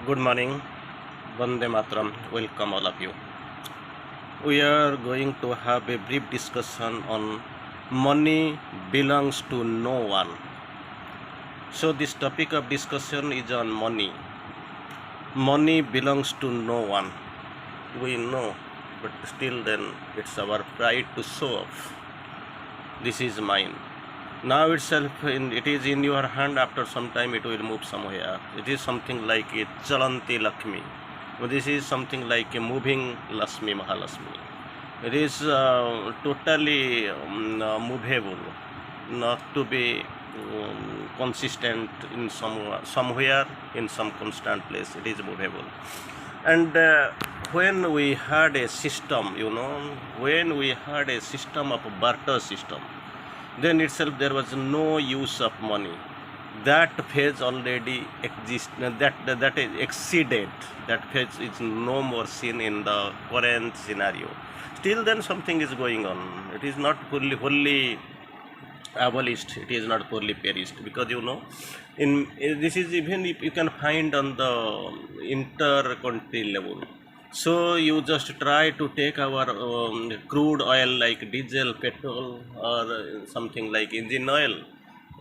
Good morning, Vande Matram. Welcome all of you. We are going to have a brief discussion on money belongs to no one. So this topic of discussion is on money. Money belongs to no one. We know, but still then it's our pride to show off. This is mine. Now itself, it is in your hand. After some time, it will move somewhere. It is something like a Chalanti Lakshmi. This is something like a moving Lasmi Mahalashmi. It is totally movable, not to be consistent in somewhere in some constant place. It is movable, and when we had a system, when we had a system of barter system, then itself there was no use of money. That phase already exists. That is exceeded. That phase is no more seen in the current scenario. Still, then something is going on. It is not wholly abolished. It is not wholly perished, because this is even if you can find on the inter-country level. So you just try to take our crude oil like diesel, petrol, or something like engine oil,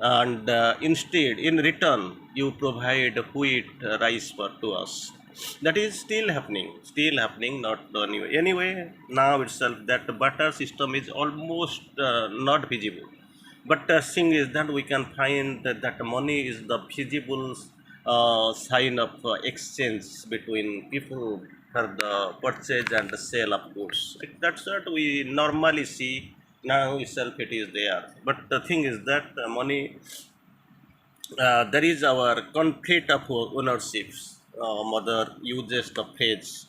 and instead, in return, you provide wheat, rice for to us. That is still happening, not anyway. Anyway, now itself that butter system is almost not feasible. But the thing is that we can find that money is the feasible sign of exchange between people for the purchase and the sale of goods. That's what we normally see. Now itself it is there. But the thing is that money, there is our conflict of ownership. Mother uses the phrase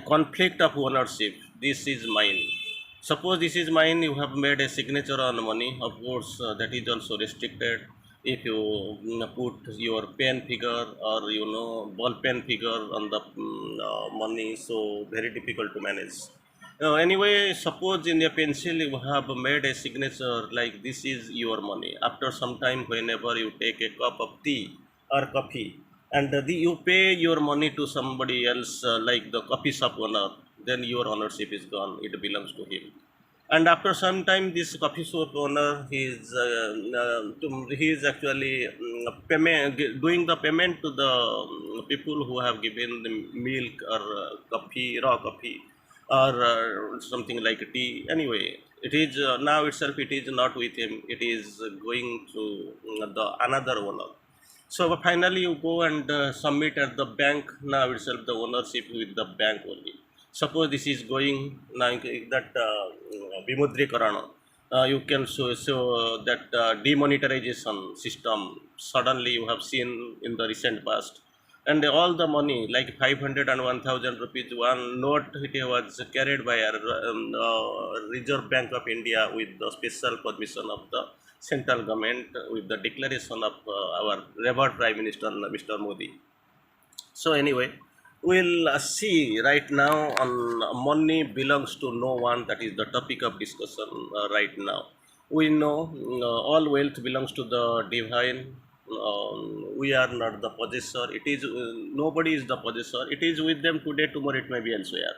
conflict of ownership. This is mine. Suppose this is mine, you have made a signature on money. Of course, that is also restricted. If you put your pen figure or ball pen figure on the money, so very difficult to manage. Anyway, suppose in a pencil you have made a signature like this is your money. After some time, whenever you take a cup of tea or coffee, and you pay your money to somebody else, like the coffee shop owner, then your ownership is gone. It belongs to him. And after some time, this coffee shop owner, he is actually doing the payment to the people who have given the milk or coffee, raw coffee, or something like tea. Anyway, it is now itself. It is not with him. It is going to the another owner. So finally, you go and submit at the bank. Now itself, the ownership with the bank only. Suppose this is going now that Vimudrikarana. You can show that demonetization system. Suddenly, you have seen in the recent past, and all the money like 500 and 1000 rupees, one note, it was carried by our Reserve Bank of India with the special permission of the central government, with the declaration of our revered Prime Minister Mr. Modi. So anyway, we'll see right now on money belongs to no one. That is the topic of discussion right now. We know all wealth belongs to the divine. We are not the possessor. It is nobody is the possessor. It is with them today. Tomorrow it may be elsewhere.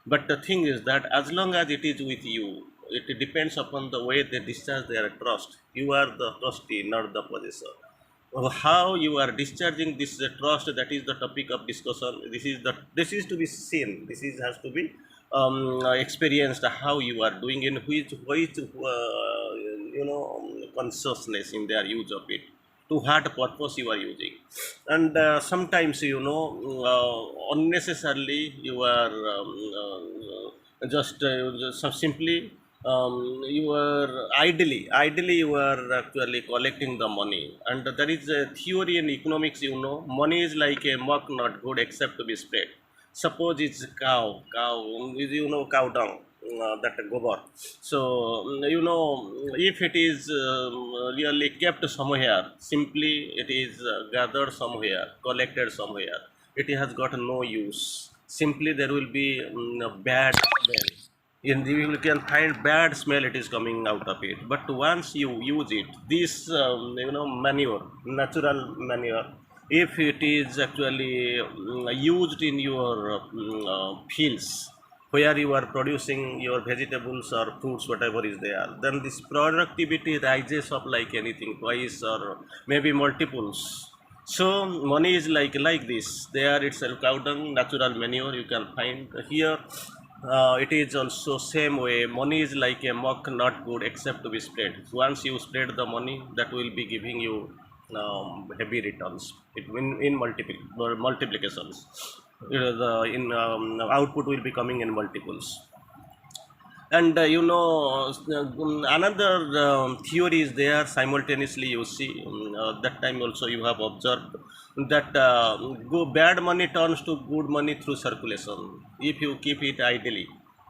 But the thing is that as long as it is with you, it depends upon the way they discharge their trust. You are the trustee, not the possessor. How you are discharging this trust, that is the topic of discussion. This is to be seen. This is has to be experienced. How you are doing, in which consciousness in their use of it, to what purpose you are using. And sometimes unnecessarily you are just simply you are ideally you are actually collecting the money. And there is a theory in economics, money is like a muck, not good except to be spread. Suppose it's cow is, cow dung, that gobar. So if it is really kept somewhere, simply it is gathered somewhere, collected somewhere, it has got no use. Simply there will be a bad smell. You can find bad smell, it is coming out of it. But once you use it, this manure, natural manure, if it is actually used in your fields where you are producing your vegetables or fruits, whatever is there, then this productivity rises up like anything twice or maybe multiples. So money is like this. There itself cow dung, natural manure you can find here. It is also same way. Money is like a muck, not good except to be spread. Once you spread the money, that will be giving you heavy returns. In multiplications. The in output will be coming in multiples. And another theory is there simultaneously. You see, that time also you have observed that bad money turns to good money through circulation. If you keep it idly,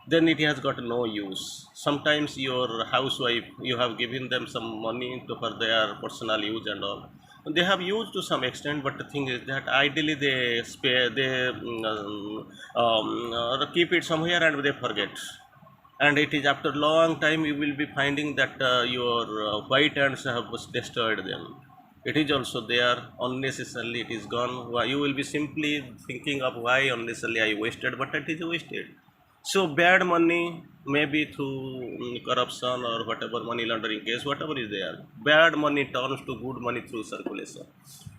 then it has got no use. Sometimes your housewife, you have given them some money for their personal use and all. They have used to some extent, but the thing is that ideally they spare, they keep it somewhere and they forget. And it is after long time you will be finding that your white ants have destroyed them. It is also there unnecessarily, it is gone. Why you will be simply thinking of why unnecessarily I wasted, but it is wasted. So bad money, maybe through corruption or whatever, money laundering case, whatever is there, bad money turns to good money through circulation.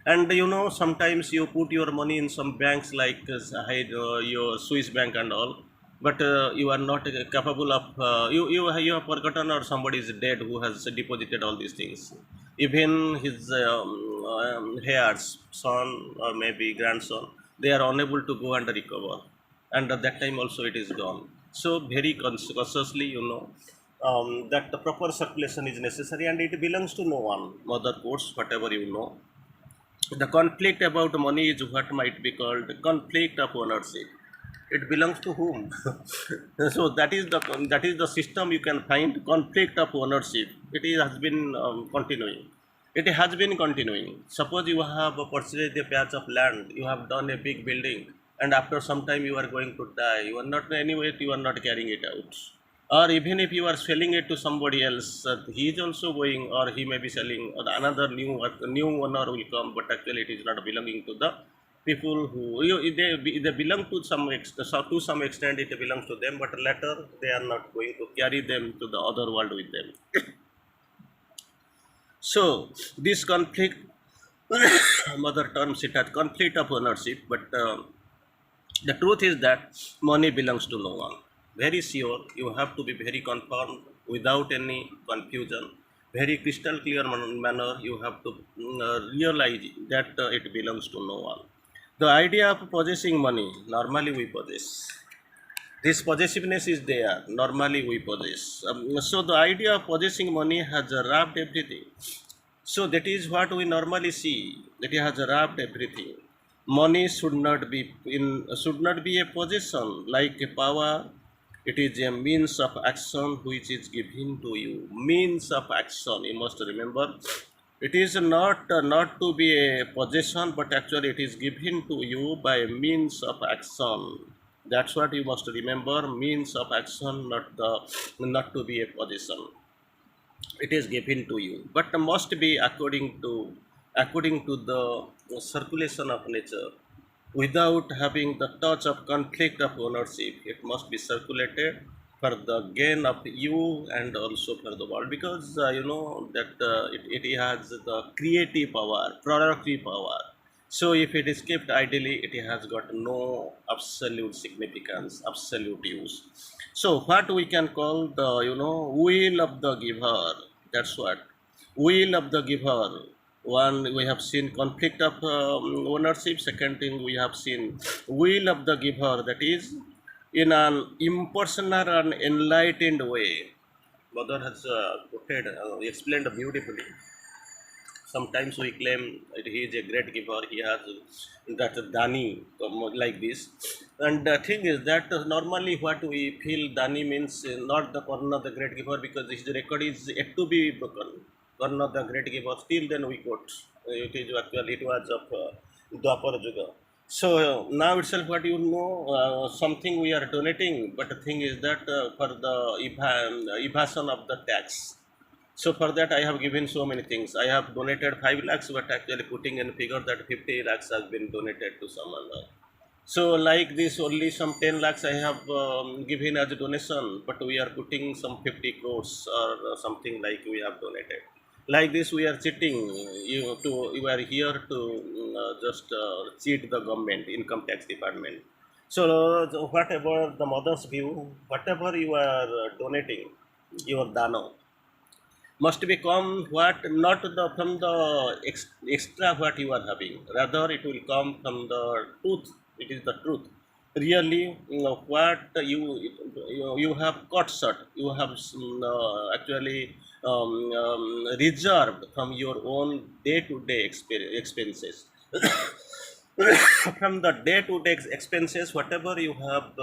And sometimes you put your money in some banks like your Swiss bank and all, but you are not capable of you have forgotten, or somebody is dead who has deposited all these things. Even his heirs, son or maybe grandson, they are unable to go and recover, and at that time also it is gone. So very cautiously, that the proper circulation is necessary, and it belongs to no one. Mother course, whatever the conflict about money is what might be called conflict of ownership. It belongs to whom? So that is the system you can find conflict of ownership. Has been continuing. It has been continuing. Suppose you have purchased a patch of land, you have done a big building, and after some time you are going to die. You are not, anyway you are not carrying it out. Or even if you are selling it to somebody else, he is also going, or he may be selling, or another new owner will come, but actually it is not belonging to the people who they belong to some extent. So to some extent it belongs to them, but later they are not going to carry them to the other world with them. So this conflict, mother terms it as conflict of ownership, but the truth is that money belongs to no one. Very sure, you have to be very confirmed without any confusion, very crystal clear manner. You have to realize that it belongs to no one. The idea of possessing money, normally we possess. This possessiveness is there, normally we possess. So the idea of possessing money has wrapped everything. So that is what we normally see, that it has wrapped everything. Money should not be a possession like a power. It is a means of action which is given to you. Means of action, you must remember. It is not to be a possession, but actually it is given to you by means of action. That's what you must remember. Means of action, not to be a possession. It is given to you, but must be according to the circulation of nature, without having the touch of conflict of ownership. It must be circulated for the gain of you and also for the world, because that it has the creative power, productive power. So if it is kept idly, it has got no absolute significance, absolute use. So what we can call the will of the giver. That's what will of the giver. One, we have seen conflict of ownership. Second thing, we have seen will of the giver, that is in an impersonal and enlightened way. Mother has explained beautifully. Sometimes we claim that he is a great giver, he has that dani, like this. And the thing is that normally what we feel dani means, not the Karna the great giver, because his record is yet to be broken. Karna the great giver, still then we quote. It was of Dwapar Juga. So now itself, what something we are donating, but the thing is that for the evasion of the tax. So for that, I have given so many things. I have donated 5 lakhs, but actually putting in figure that 50 lakhs has been donated to someone. So like this, only some 10 lakhs I have given as a donation, but we are putting some 50 crores or something like we have donated. Like this, we are cheating. You are here to just cheat the government, income tax department. So whatever the mother's view, whatever you are donating, your dano must become what not the from the extra what you are having, rather it will come from the truth. It is the truth really, what you have cut short, you have actually reserved from your own day-to-day expenses. From the day-to-day expenses, whatever you have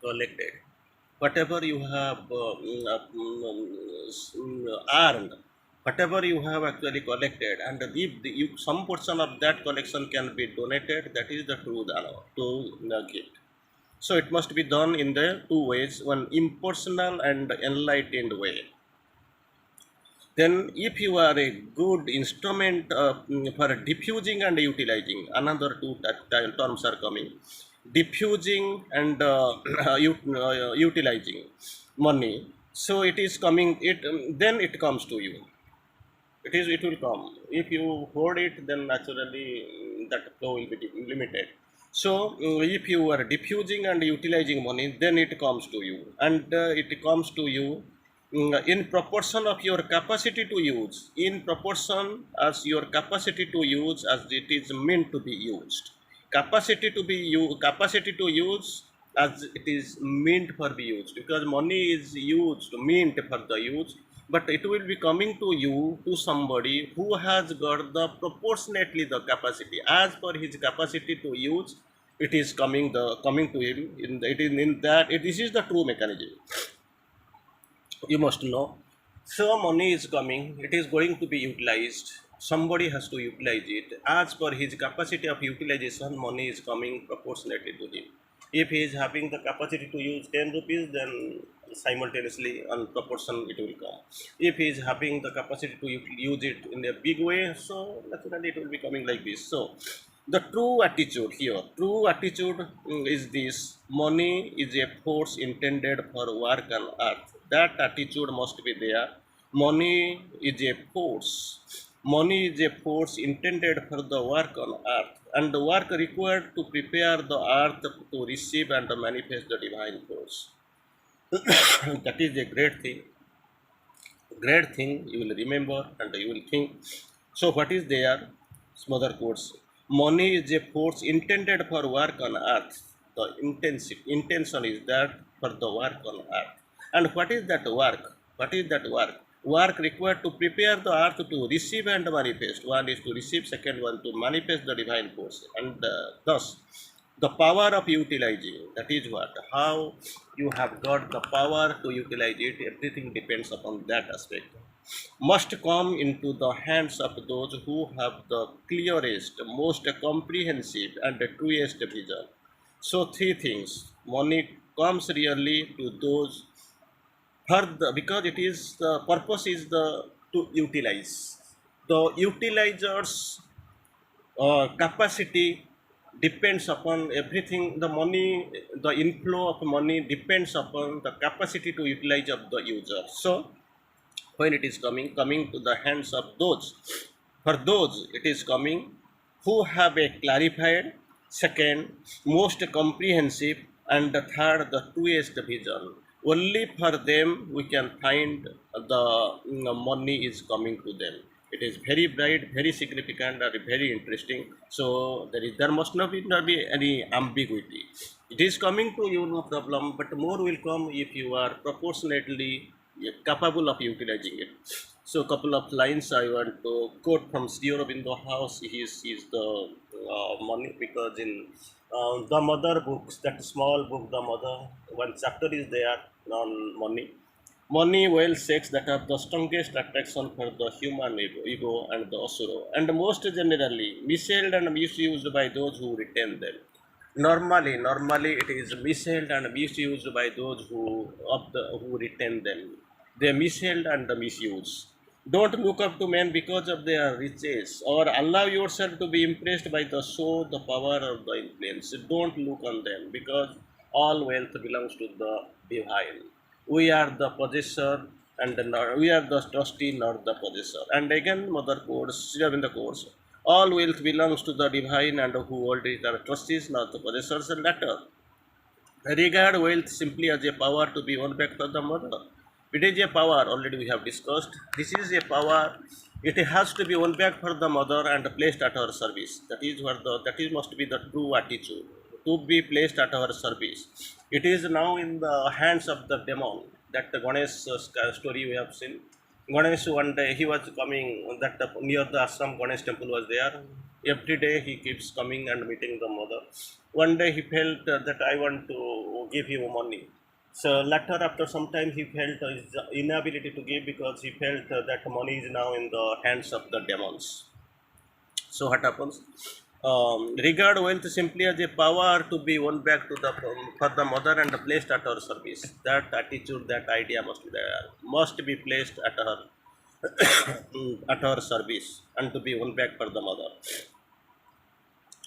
collected, whatever you have earned, whatever you have actually collected, and if some portion of that collection can be donated, that is the true dana, to the gift. So it must be done in the two ways, one impersonal and enlightened way. Then if you are a good instrument for diffusing and utilizing, another two terms are coming, diffusing and utilizing money. So it is coming, then it comes to you. It will come. If you hoard it, then naturally that flow will be limited. So if you are diffusing and utilizing money, then it comes to you, and it comes to you in proportion of your capacity to use, in proportion as your capacity to use, as it is meant to be used. Capacity to use as it is meant for be used, because money is used meant for the use, but it will be coming to you, to somebody who has got the proportionately the capacity as per his capacity to use. It is coming to him in the, it is in that this is the true mechanism, you must know. So money is coming, it is going to be utilized, somebody has to utilize it as per his capacity of utilization. Money is coming proportionately to him. If he is having the capacity to use 10 rupees, then simultaneously on proportion it will come. If he is having the capacity to use it in a big way, so naturally it will be coming like this. So the true attitude here, true attitude is this: money is a force intended for work on earth. That attitude must be there. Money is a force. Money is a force intended for the work on earth, and the work required to prepare the earth to receive and to manifest the divine force. That is a great thing. Great thing, you will remember and you will think. So what is there? Smother quotes: money is a force intended for work on earth. The intention is that for the work on earth. And what is that work? What is that work? Work required to prepare the earth to receive and manifest. One is to receive, second one to manifest the divine force. And thus the power of utilizing, that is what, how you have got the power to utilize it, everything depends upon that aspect, must come into the hands of those who have the clearest, most comprehensive and truest vision. So three things: money comes really to those, for the, because it is the purpose is the to utilize. The utilizers capacity depends upon everything. The money, the inflow of money depends upon the capacity to utilize of the user. So when it is coming to the hands of those, for those it is coming who have a clarified, second most comprehensive, and the third the truest vision. Only for them we can find the money is coming to them. It is very bright, very significant, and very interesting. So there must not be any ambiguity. It is coming to you, no problem, but more will come if you are proportionately capable of utilizing it. So couple of lines I want to quote from Sri Aurobindo House. He is the money, because in the mother books, that small book, the mother, one chapter is there on money. Money, wealth, sex, that are the strongest attraction for the human ego and the asura, and most generally misused and misused by those who retain them. Normally, it is misused and misused by those who retain them. they misheld and misuse. Don't look up to men because of their riches, or allow yourself to be impressed by the show, the power, or the influence. Don't look on them because all wealth belongs to the divine. We are the possessor, and we are the trustee, not the possessor. And again, Mother quotes, in the course, all wealth belongs to the divine, and who hold it are trustees, not the possessors. And latter. Regard wealth simply as a power to be won back from the mother. It is a power, already we have discussed. This is a power, it has to be won back for the mother and placed at her service. That is must be the true attitude. To be placed at her service. It is now in the hands of the demon. That the Ganesh story we have seen. Ganesh one day he was coming that near the ashram Ganesh temple was there. Every day he keeps coming and meeting the mother. One day he felt that I want to give him money. So later, after some time, he felt his inability to give because he felt that money is now in the hands of the demons. So what happens? Regard wealth simply as a power to be won back to the for the mother and placed at her service. That attitude, that idea must be there, must be placed at her at her service and to be won back for the mother.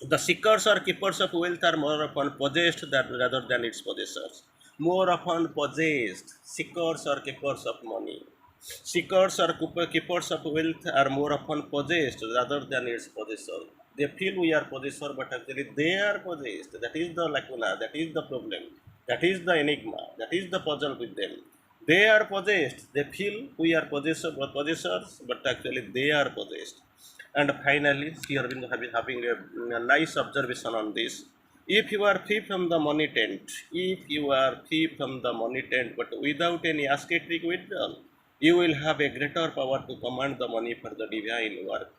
The seekers or keepers of wealth are more often possessed rather than its possessors. More often possessed, seekers or keepers of money. Seekers or keepers of wealth are more often possessed rather than its possessor. They feel we are possessor, but actually they are possessed. That is the lacuna, that is the problem, that is the enigma, that is the puzzle with them. They are possessed. They feel we are possessors, but actually they are possessed. And finally, here we have having a nice observation on this. If you are free from the money tent, if you are free from the money tent, but without any ascetic withdrawal, you will have a greater power to command the money for the divine work.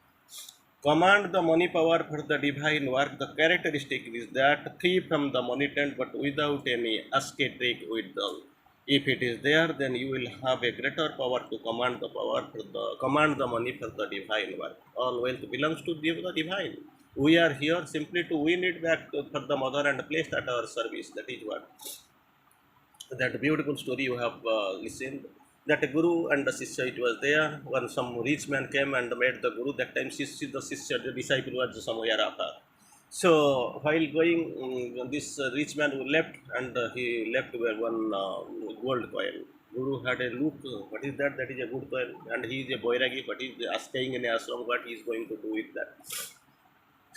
Command the money power for the divine work. The characteristic is that free from the money tent, but without any ascetic withdrawal. If it is there, then you will have a greater power to command the money for the divine work. All wealth belongs to the divine. We are here simply to win it back for the mother and place at our service. That is what that beautiful story you have listened. That a guru and the Sishya it was there when some rich man came and met the guru. That time the Sishya, the disciple was somewhere after. So while going, this rich man left and he left with one gold coin. Guru had a look, what is that? That is a good coin. And he is a Boiragi, but he is staying in a ashram. What he is going to do with that?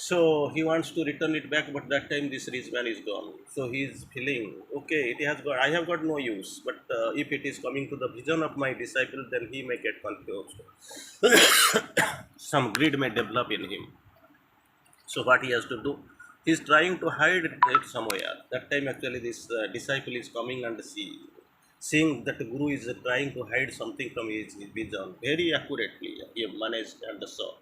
So he wants to return it back, but that time this rich man is gone. So he is feeling, okay, it has got, I have got no use. But if it is coming to the vision of my disciple, then he may get confused. Some greed may develop in him. So what he has to do? He is trying to hide it somewhere. That time actually this disciple is coming and seeing that the guru is trying to hide something from his vision very accurately. He managed and saw.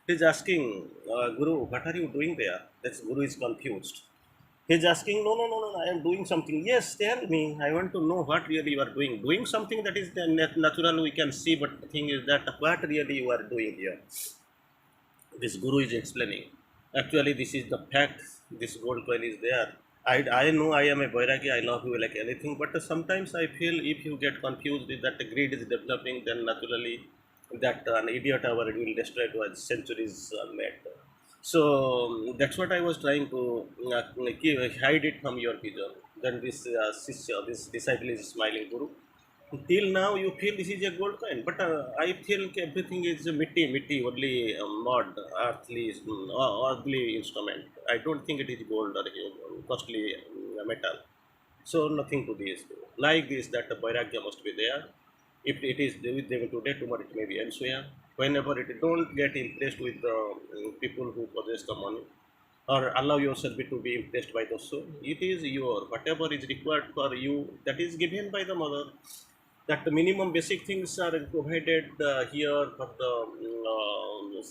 He is asking, Guru, what are you doing there? That Guru is confused. He is asking, no, I am doing something. Yes, tell me. I want to know what really you are doing. Doing something that is natural we can see, but the thing is that what really you are doing here. This guru is explaining. Actually, this is the fact. This gold coin is there. I know I am a Boiragi, I love you like anything, but sometimes I feel if you get confused with that the greed is developing, then naturally that an idiot hour will destroy it was centuries made. So that's what I was trying to hide it from your vision. Then this Sishya, this disciple is smiling, Guru. Till now, you feel this is a gold coin, but I feel everything is a mitti, only mud, earthly instrument. I don't think it is gold or costly metal. So nothing to this. Like this, that the Vairagya must be there. If it is with them today, tomorrow it may be elsewhere. Whenever it don't get impressed with the people who possess the money, or allow yourself to be impressed by the soul, it is your whatever is required for you that is given by the mother. That the minimum basic things are provided here for the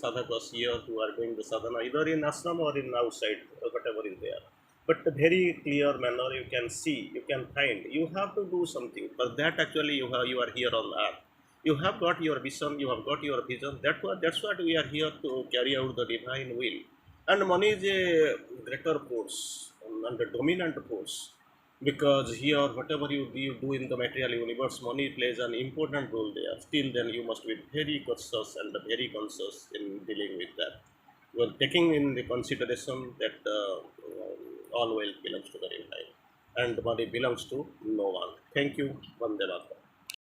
sadhakas here who are doing the sadhana either in ashram or in outside whatever is there, but the very clear manner you can see, you can find, you have to do something for that. Actually you are here on earth, you have got your vision, you have got your vision. That's what we are here to carry out the divine will. And money is a greater force and a dominant force. because here whatever you do in the material universe, money plays an important role there. Still then you must be very cautious and very conscious in dealing with that, well, taking in the consideration that all wealth belongs to the divine and money belongs to no one. Thank you. Vande Mataram.